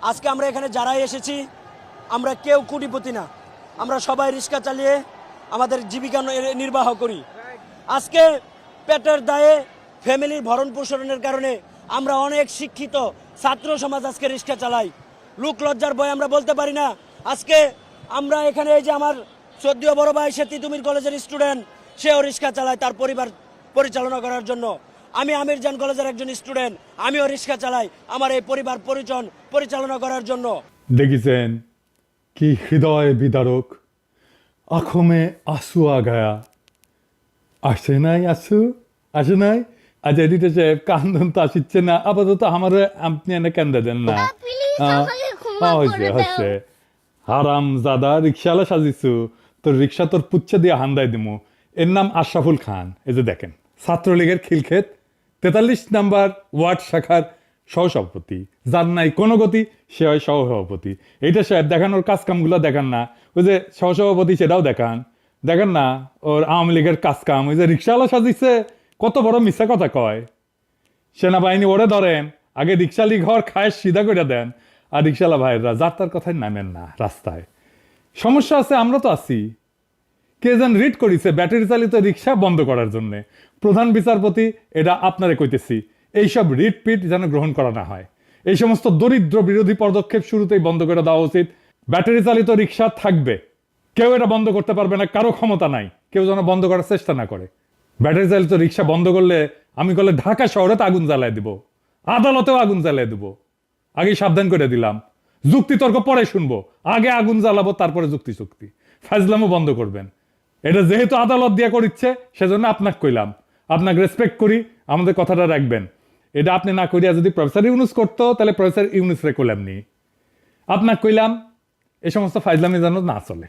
আজকে আমরা এখানে যারাই এসেছি আমরা কেউ কোটিপতি না, আমরা সবাই রিক্সা চালিয়ে আমাদের জীবিকা নির্বাহ করি। আজকে পেটের দায়ে ফ্যামিলির ভরণ পোষণের কারণে আমরা অনেক শিক্ষিত ছাত্র সমাজ আজকে রিক্সা চালাই। লোক লজ্জার ভয় আমরা বলতে পারি না। আজকে আমরা এখানে এই যে আমার শ্রদ্ধেয় বড় ভাই সে তিতুমির কলেজের স্টুডেন্ট, সেও রিক্সা চালায় তার পরিবার পরিচালনা করার জন্য। আমি আমিরজান কলেজের একজন স্টুডেন্ট, আমিও রিক্সা চালাই আমার এই পরিবার পরিচালনা করার জন্য। দেখেছেন কি হৃদয় বিদারক, আখমে আসু আগায়া। আসে নাই আসে নাই। আচ্ছা এদিকে সাহেব কান্দন তো আসিচ্ছে না, আপাতত আমার আপনি এনে কেন্দ্রে দেন না। হচ্ছে হারাম জাদা রিক্সাওয়ালা সাজিছু, তোর রিক্সা তোর পুচ্ছে দিয়ে হান্দাই দিমু। এর নাম আশরাফুল খান। এই যে দেখেন ছাত্রলীগের খিলক্ষেত 43 নাম্বার ওয়ার্ড শাখার সহসভাপতি, যার নাই কোনো গতি সে হয় সহসভাপতি। এইটা সাহেব দেখানোর কাজ কামগুলো দেখান না। ওই যে সহসভাপতি সেটাও দেখেন না ওর আওয়ামী লীগের কাজ কাম। ওই যে রিক্সাওয়ালা সাজিছে কত বড় মিথ্যা কথা কয়। সেনাবাহিনী ওরে ধরেন, আগে রিক্সালি ঘর খায় সিধা করে দেন, আর রিক্সাওয়ালা ভাইয়েরা যার তার কথায় নামেন না রাস্তায়। সমস্যা আছে, আমরা তো আছি। কে যেন রিট করেছে ব্যাটারি চালিত রিক্সা বন্ধ করার জন্য। প্রধান বিচারপতি এটা আপনারে কইতেছি, এইসব রিট পিট যেন গ্রহণ করা না হয়। এই সমস্ত দরিদ্র বিরোধী পদক্ষেপ শুরুতেই বন্ধ করে দেওয়া উচিত। ব্যাটারি চালিত রিক্সা থাকবে, কেউ এটা বন্ধ করতে পারবে না, কারো ক্ষমতা নাই, কেউ যেন বন্ধ করার চেষ্টা না করে। ব্যাটারি চালিত রিক্সা বন্ধ করলে আমি করলে ঢাকা শহরে তো আগুন জ্বালায় দিব, আদালতেও আগুন জ্বালিয়ে দিব। আগে সাবধান করে দিলাম, যুক্তি তর্ক পরে শুনবো, আগে আগুন জ্বালাবো তারপরে যুক্তি চুক্তি। ফাজলামও বন্ধ করবেন। এটা যেহেতু আদালত দিয়ে করিচ্ছে সেজন্য আপনাকে কইলাম, আপনাকে রেসপেক্ট করি, আমাদের কথাটা রাখবেন। এটা আপনি না করিয়া যদি প্রফেসর ইউনুস করতো তাহলে প্রফেসর ইউনুস রে কইলাম নি। আপনাকে কইলাম এই সমস্ত ফাজলামি যেন না চলে।